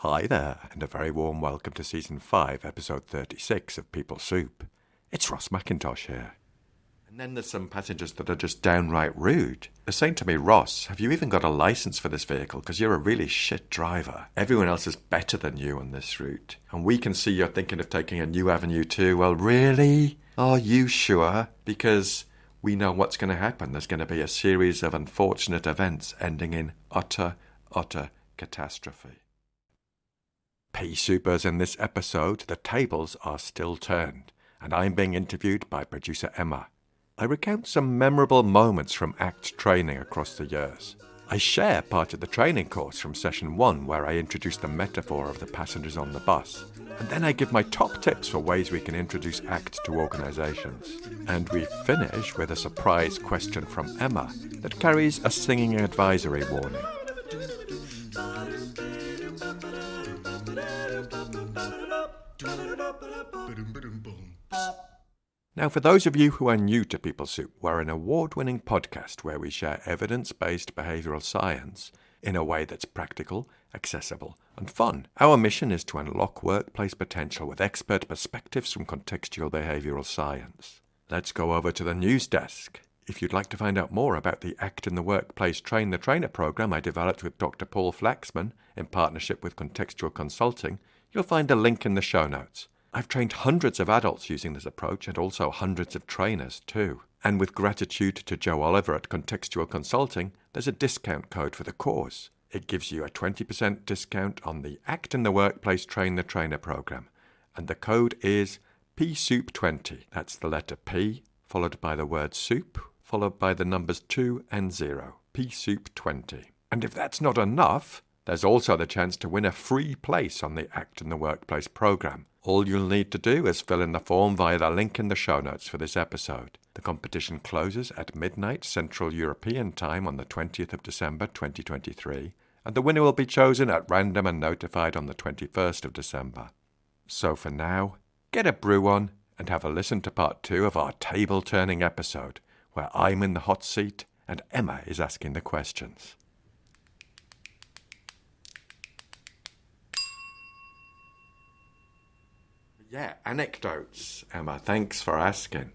Hi there, and a very warm welcome to Season 5, Episode 36 of People Soup. It's Ross McIntosh here. And then there's some passengers that are just downright rude. They're saying to me, Ross, have you even got a licence for this vehicle? Because you're a really shit driver. Everyone else is better than you on this route. And we can see you're thinking of taking a new avenue too. Well, really? Are you sure? Because we know what's going to happen. There's going to be a series of unfortunate events ending in utter catastrophe. P-Supers, in this episode, the tables are still turned, and I'm being interviewed by producer Emma. I recount some memorable moments from ACT training across the years. I share part of the training course from Session 1, where I introduce the metaphor of the passengers on the bus. And then I give my top tips for ways we can introduce ACT to organisations. And we finish with a surprise question from Emma that carries a singing advisory warning. Now, for those of you who are new to People Soup, we're an award-winning podcast where we share evidence-based behavioural science in a way that's practical, accessible, and fun. Our mission is to unlock workplace potential with expert perspectives from contextual behavioural science. Let's go over to the news desk. If you'd like to find out more about the ACT in the Workplace Train the Trainer program I developed with Dr. Paul Flaxman in partnership with Contextual Consulting, you'll find a link in the show notes. I've trained hundreds of adults using this approach and also hundreds of trainers too. And with gratitude to Joe Oliver at Contextual Consulting, there's a discount code for the course. It gives you a 20% discount on the ACT in the Workplace Train the Trainer program. And the code is PSOUP20. That's the letter P, followed by the word soup, followed by the numbers 2 and 0. PSOUP20. And if that's not enough, there's also the chance to win a free place on the ACT in the Workplace program. All you'll need to do is fill in the form via the link in the show notes for this episode. The competition closes at midnight Central European Time on the 20th of December 2023, and the winner will be chosen at random and notified on the 21st of December. So for now, get a brew on and have a listen to part 2 of our table-turning episode, where I'm in the hot seat and Emma is asking the questions. Yeah, anecdotes, Emma. Thanks for asking.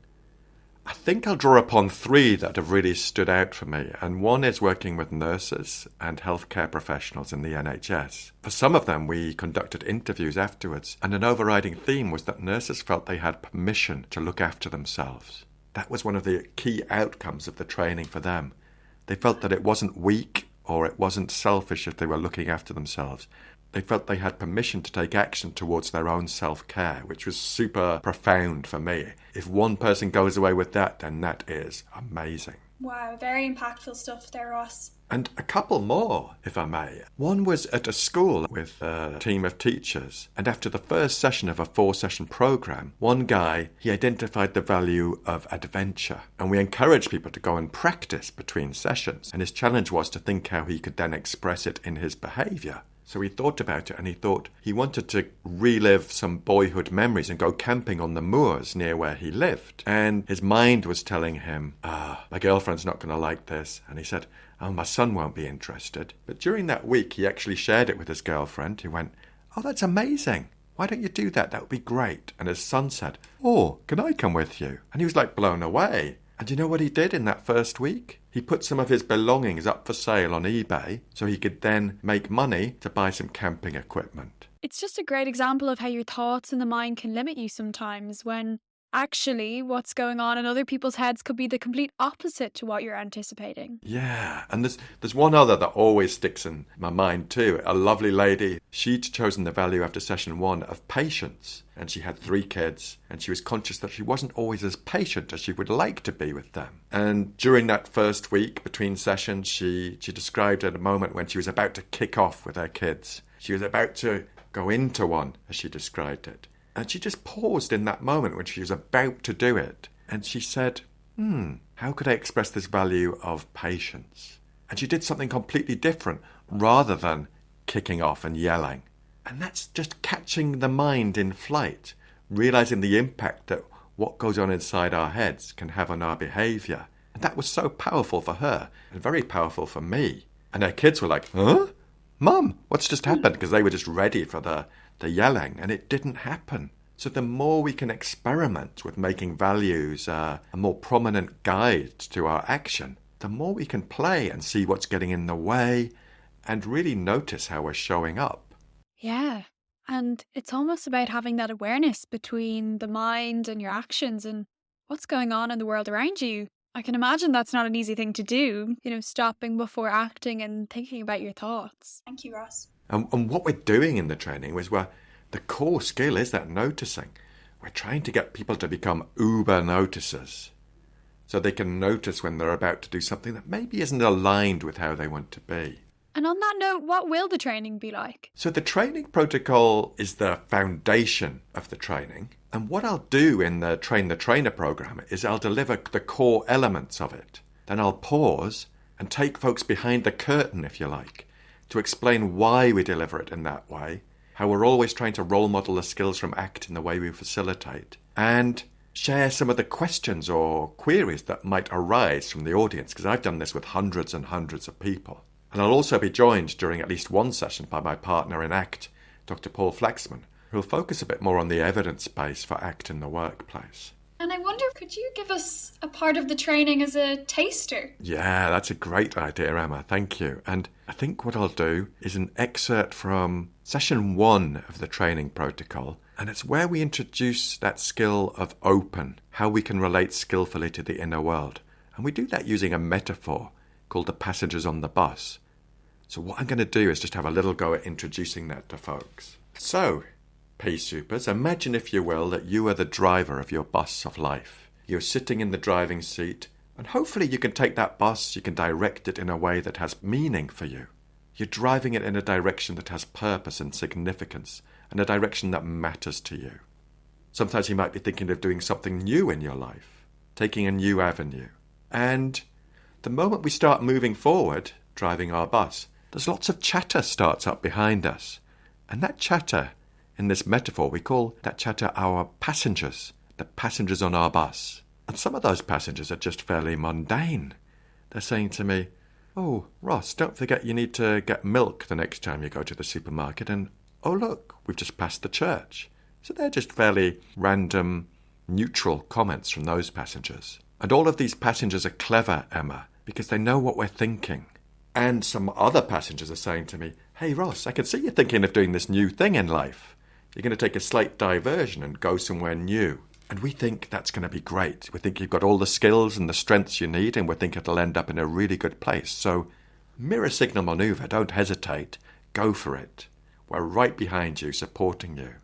I think I'll draw upon 3 that have really stood out for me, and one is working with nurses and healthcare professionals in the NHS. For some of them, we conducted interviews afterwards, and an overriding theme was that nurses felt they had permission to look after themselves. That was one of the key outcomes of the training for them. They felt that it wasn't weak or it wasn't selfish if they were looking after themselves. They felt they had permission to take action towards their own self-care, which was super profound for me. If one person goes away with that, then that is amazing. Wow, very impactful stuff there, Ross. And a couple more, if I may. One was at a school with a team of teachers, and after the first session of a 4-session program, one guy, he identified the value of adventure, and we encouraged people to go and practice between sessions, and his challenge was to think how he could then express it in his behaviour. So he thought about it and he thought he wanted to relive some boyhood memories and go camping on the moors near where he lived. And his mind was telling him, my girlfriend's not going to like this. And he said, my son won't be interested. But during that week, he actually shared it with his girlfriend who went, that's amazing. Why don't you do that? That would be great. And his son said, can I come with you? And he was like blown away. And you know what he did in that first week? He put some of his belongings up for sale on eBay so he could then make money to buy some camping equipment. It's just a great example of how your thoughts and the mind can limit you sometimes when actually what's going on in other people's heads could be the complete opposite to what you're anticipating. Yeah, and there's one other that always sticks in my mind too. A lovely lady, she'd chosen the value after session 1 of patience, and she had 3 kids, and she was conscious that she wasn't always as patient as she would like to be with them. And during that first week between sessions, she described at a moment when she was about to kick off with her kids. She was about to go into one, as she described it. And she just paused in that moment when she was about to do it. And she said, how could I express this value of patience? And she did something completely different rather than kicking off and yelling. And that's just catching the mind in flight, realizing the impact that what goes on inside our heads can have on our behaviour. And that was so powerful for her and very powerful for me. And her kids were like, huh? Mum, what's just happened? Because they were just ready for the yelling, and it didn't happen. So the more we can experiment with making values a more prominent guide to our action, the more we can play and see what's getting in the way and really notice how we're showing up. Yeah. And it's almost about having that awareness between the mind and your actions and what's going on in the world around you. I can imagine that's not an easy thing to do, stopping before acting and thinking about your thoughts. Thank you, Ross. And what we're doing in the training is the core skill is that noticing. We're trying to get people to become uber noticers so they can notice when they're about to do something that maybe isn't aligned with how they want to be. And on that note, what will the training be like? So the training protocol is the foundation of the training. And what I'll do in the Train the Trainer program is I'll deliver the core elements of it. Then I'll pause and take folks behind the curtain, if you like, to explain why we deliver it in that way, how we're always trying to role model the skills from ACT in the way we facilitate, and share some of the questions or queries that might arise from the audience, because I've done this with hundreds and hundreds of people. And I'll also be joined during at least one session by my partner in ACT, Dr. Paul Flaxman, who'll focus a bit more on the evidence base for ACT in the workplace. And I wonder, could you give us a part of the training as a taster? Yeah, that's a great idea, Emma. Thank you. And I think what I'll do is an excerpt from session 1 of the training protocol. And it's where we introduce that skill of open, how we can relate skillfully to the inner world. And we do that using a metaphor called the passengers on the bus. So what I'm going to do is just have a little go at introducing that to folks. So, P-Supers, imagine, if you will, that you are the driver of your bus of life. You're sitting in the driving seat, and hopefully you can take that bus, you can direct it in a way that has meaning for you. You're driving it in a direction that has purpose and significance, and a direction that matters to you. Sometimes you might be thinking of doing something new in your life, taking a new avenue. And the moment we start moving forward, driving our bus, there's lots of chatter starts up behind us. And that chatter, in this metaphor, we call that chatter our passengers, the passengers on our bus. And some of those passengers are just fairly mundane. They're saying to me, "Oh, Ross, don't forget you need to get milk the next time you go to the supermarket. And, oh, look, we've just passed the church." So they're just fairly random, neutral comments from those passengers. And all of these passengers are clever, Emma, because they know what we're thinking. And some other passengers are saying to me, "Hey, Ross, I can see you thinking of doing this new thing in life. You're going to take a slight diversion and go somewhere new." And we think that's going to be great. We think you've got all the skills and the strengths you need, and we think it'll end up in a really good place. So, mirror signal maneuver, don't hesitate. Go for it. We're right behind you, supporting you.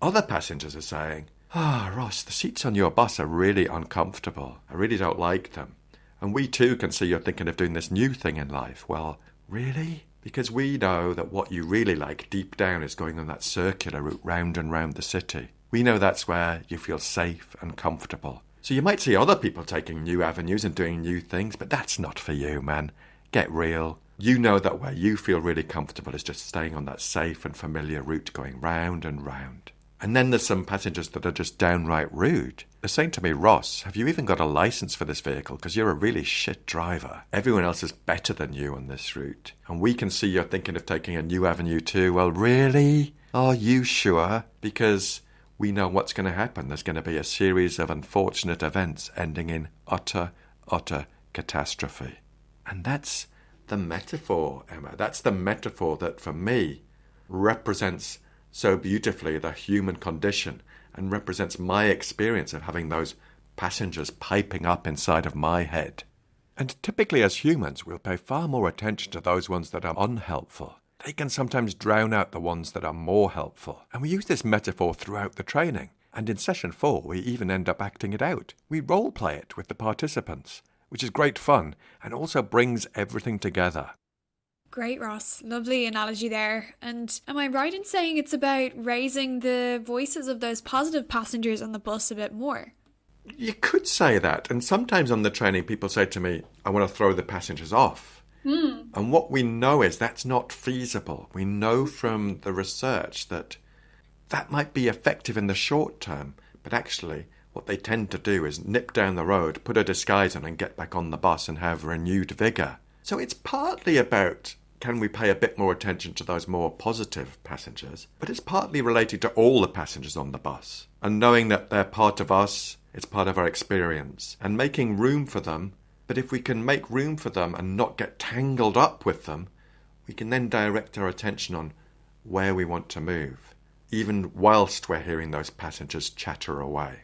Other passengers are saying, Ross, the seats on your bus are really uncomfortable. I really don't like them. And we too can see you're thinking of doing this new thing in life." Well, really? Because we know that what you really like deep down is going on that circular route round and round the city. We know that's where you feel safe and comfortable. So you might see other people taking new avenues and doing new things, but that's not for you, man. Get real. You know that where you feel really comfortable is just staying on that safe and familiar route going round and round. And then there's some passengers that are just downright rude. They're saying to me, "Ross, have you even got a license for this vehicle? Because you're a really shit driver. Everyone else is better than you on this route. And we can see you're thinking of taking a new avenue too." Well, really? Are you sure? Because we know what's going to happen. There's going to be a series of unfortunate events ending in utter catastrophe. And that's the metaphor, Emma. That's the metaphor that, for me, represents so beautifully the human condition and represents my experience of having those passengers piping up inside of my head. And typically as humans, we'll pay far more attention to those ones that are unhelpful. They can sometimes drown out the ones that are more helpful. And we use this metaphor throughout the training. And in session 4, we even end up acting it out. We role play it with the participants, which is great fun and also brings everything together. Great, Ross. Lovely analogy there. And am I right in saying it's about raising the voices of those positive passengers on the bus a bit more? You could say that. And sometimes on the training, people say to me, "I want to throw the passengers off." And what we know is that's not feasible. We know from the research that that might be effective in the short term, but actually what they tend to do is nip down the road, put a disguise on and get back on the bus and have renewed vigour. So it's partly about can we pay a bit more attention to those more positive passengers? But it's partly related to all the passengers on the bus. And knowing that they're part of us, it's part of our experience. And making room for them. But if we can make room for them and not get tangled up with them, we can then direct our attention on where we want to move, even whilst we're hearing those passengers chatter away.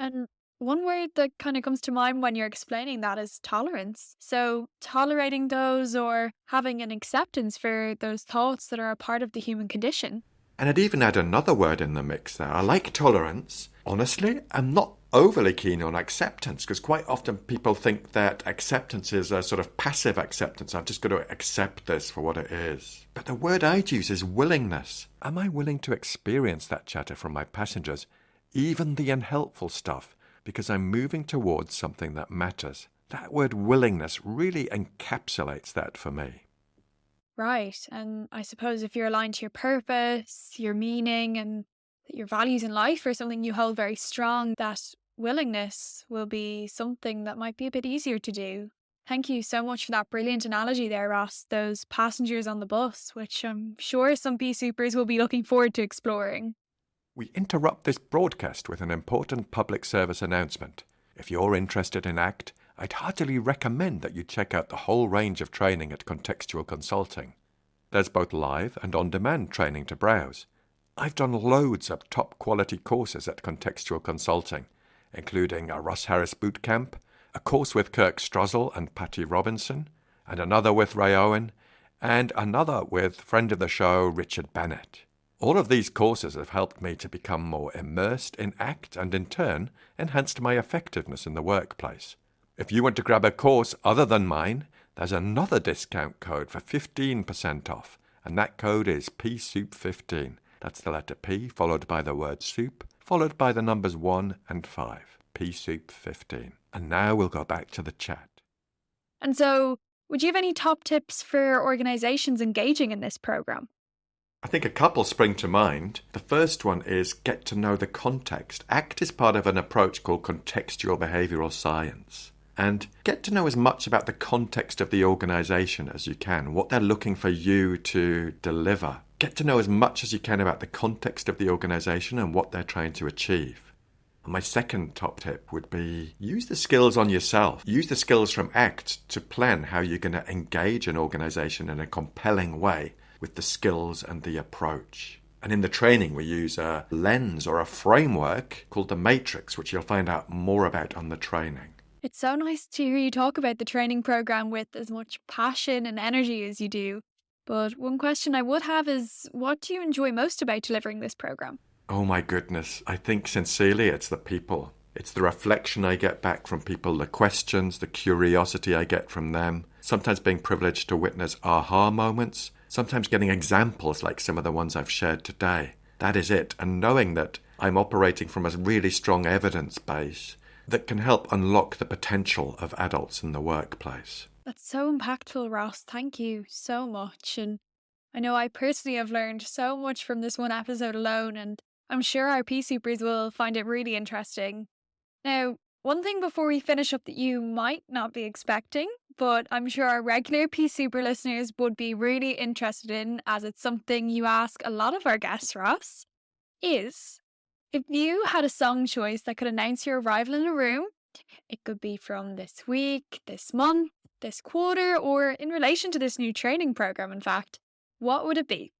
And one word that kind of comes to mind when you're explaining that is tolerance. So tolerating those or having an acceptance for those thoughts that are a part of the human condition. And I'd even add another word in the mix there. I like tolerance. Honestly, I'm not overly keen on acceptance because quite often people think that acceptance is a sort of passive acceptance. I've just got to accept this for what it is. But the word I'd use is willingness. Am I willing to experience that chatter from my passengers, even the unhelpful stuff, because I'm moving towards something that matters? That word willingness really encapsulates that for me. Right. And I suppose if you're aligned to your purpose, your meaning, and your values in life are something you hold very strong, that willingness will be something that might be a bit easier to do. Thank you so much for that brilliant analogy there, Ross. Those passengers on the bus, which I'm sure some Pea Supers will be looking forward to exploring. We interrupt this broadcast with an important public service announcement. If you're interested in ACT, I'd heartily recommend that you check out the whole range of training at Contextual Consulting. There's both live and on-demand training to browse. I've done loads of top-quality courses at Contextual Consulting, including a Russ Harris bootcamp, a course with Kirk Struzzle and Patty Robinson, and another with Ray Owen, and another with friend of the show Richard Bennett. All of these courses have helped me to become more immersed in ACT and in turn enhanced my effectiveness in the workplace. If you want to grab a course other than mine, there's another discount code for 15% off, and that code is PSoup15. That's the letter P followed by the word soup, followed by the numbers 1 and 5, PSoup15. And now we'll go back to the chat. And so, would you have any top tips for organisations engaging in this programme? I think a couple spring to mind. The first one is get to know the context. ACT is part of an approach called contextual behavioural science. And get to know as much about the context of the organisation as you can, what they're looking for you to deliver. Get to know as much as you can about the context of the organisation and what they're trying to achieve. And my second top tip would be use the skills on yourself. Use the skills from ACT to plan how you're going to engage an organisation in a compelling way with the skills and the approach. And in the training, we use a lens or a framework called the Matrix, which you'll find out more about on the training. It's so nice to hear you talk about the training programme with as much passion and energy as you do. But one question I would have is, what do you enjoy most about delivering this programme? Oh my goodness, I think sincerely it's the people. It's the reflection I get back from people, the questions, the curiosity I get from them, sometimes being privileged to witness aha moments, sometimes getting examples like some of the ones I've shared today. That is it, and knowing that I'm operating from a really strong evidence base that can help unlock the potential of adults in the workplace. That's so impactful, Ross. Thank you so much. And I know I personally have learned so much from this one episode alone, and I'm sure our Pea Supers will find it really interesting. Now, one thing before we finish up that you might not be expecting, but I'm sure our regular Pea Super listeners would be really interested in, as it's something you ask a lot of our guests, Ross, is if you had a song choice that could announce your arrival in a room. It could be from this week, this month, this quarter, or in relation to this new training program, in fact. What would it be?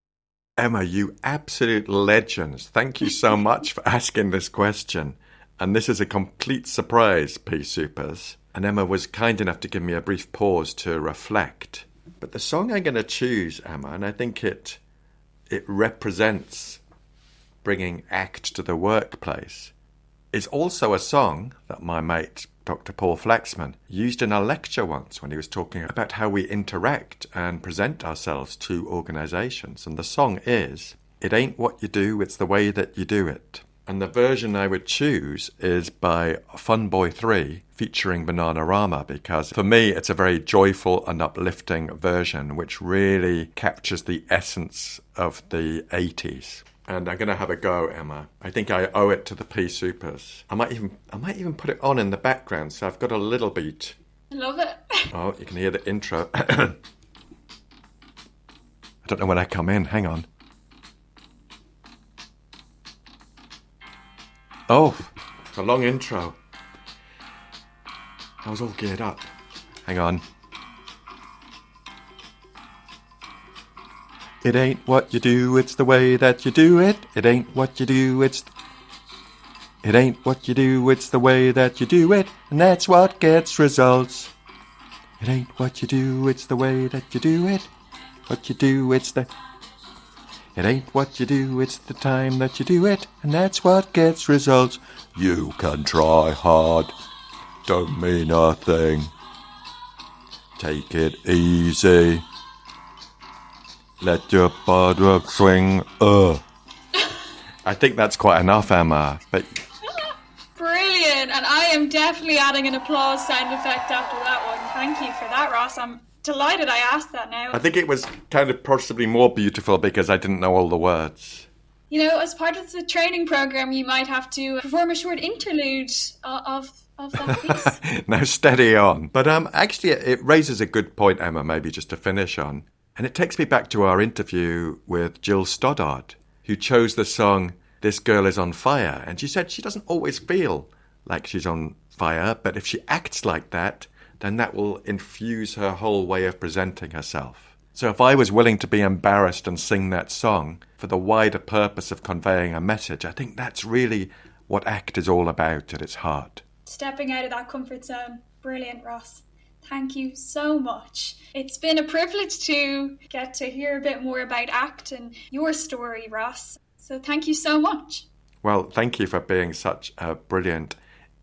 Emma, you absolute legends. Thank you so much for asking this question. And this is a complete surprise, Pea Supers. And Emma was kind enough to give me a brief pause to reflect. But the song I'm going to choose, Emma, and I think it represents bringing ACT to the workplace, is also a song that my mate, Dr. Paul Flaxman, used in a lecture once when he was talking about how we interact and present ourselves to organisations. And the song is, "It ain't what you do, it's the way that you do it." And the version I would choose is by Funboy 3 featuring Bananarama, because for me it's a very joyful and uplifting version which really captures the essence of the 80s. And I'm going to have a go, Emma. I think I owe it to the Pea Supers. I might even put it on in the background, so I've got a little beat. I love it. Oh, you can hear the intro. I don't know when I come in. Hang on. Oh, it's a long intro. I was all geared up. Hang on. It ain't what you do, it's the way that you do it. It ain't what you do, It ain't what you do, it's the way that you do it. And that's what gets results. It ain't what you do, it's the way that you do it. What you do, It ain't what you do, it's the time that you do it. And that's what gets results. You can try hard, don't mean a thing. Take it easy. Let your body swing. I think that's quite enough, Emma. But Brilliant. And I am definitely adding an applause sound effect after that one. Thank you for that, Ross. I'm delighted I asked that now. I think it was kind of possibly more beautiful because I didn't know all the words. You know, as part of the training program, you might have to perform a short interlude of that piece. Now steady on. But actually, it raises a good point, Emma, maybe just to finish on. And it takes me back to our interview with Jill Stoddard, who chose the song This Girl Is on Fire. And she said she doesn't always feel like she's on fire, but if she acts like that, then that will infuse her whole way of presenting herself. So if I was willing to be embarrassed and sing that song for the wider purpose of conveying a message, I think that's really what ACT is all about at its heart. Stepping out of that comfort zone. Brilliant, Ross. Thank you so much. It's been a privilege to get to hear a bit more about ACT and your story, Ross. So thank you so much. Well, thank you for being such a brilliant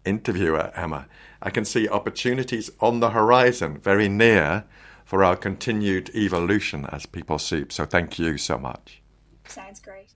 interviewer, Emma. I can see opportunities on the horizon, very near, for our continued evolution as People Soup. So thank you so much. Sounds great.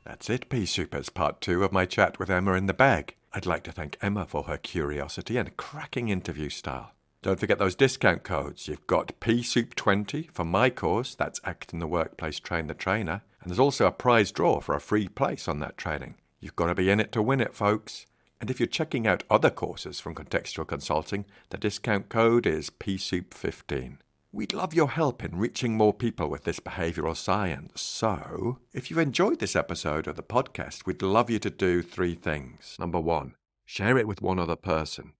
That's it, Pea Soupers, part 2 of my chat with Emma in the bag. I'd like to thank Emma for her curiosity and cracking interview style. Don't forget those discount codes. You've got PSoup20 for my course, that's Act in the Workplace Train the Trainer, and there's also a prize draw for a free place on that training. You've got to be in it to win it, folks. And if you're checking out other courses from Contextual Consulting, the discount code is PSoup15. We'd love your help in reaching more people with this behavioural science. So, if you've enjoyed this episode of the podcast, we'd love you to do 3 things. Number 1, share it with one other person.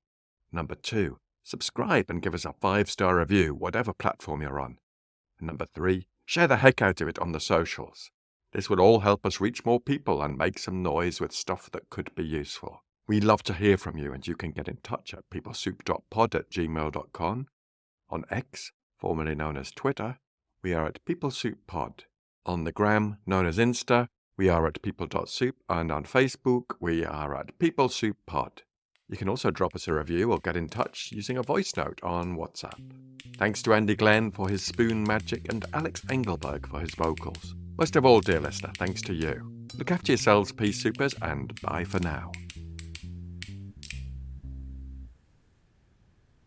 Number 2, subscribe and give us a 5-star review, whatever platform you're on. And number 3, share the heck out of it on the socials. This would all help us reach more people and make some noise with stuff that could be useful. We love to hear from you, and you can get in touch at peoplesoup.pod@gmail.com. On X, formerly known as Twitter, we are at peoplesouppod. On the gram, known as Insta, we are at people.soup, and on Facebook, we are at peoplesouppod. You can also drop us a review or get in touch using a voice note on WhatsApp. Thanks to Andy Glenn for his spoon magic and Alex Engelberg for his vocals. Most of all, dear listener, thanks to you. Look after yourselves, Pea Soupers, and bye for now.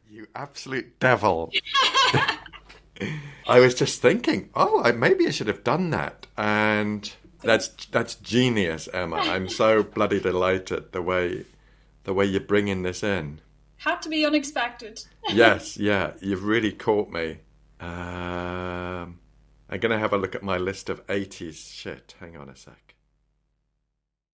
You absolute devil. I was just thinking, maybe I should have done that. And that's genius, Emma. I'm so bloody delighted the way you're bringing this in. Had to be unexpected. Yes, yeah, you've really caught me. I'm going to have a look at my list of 80s shit. Hang on a sec.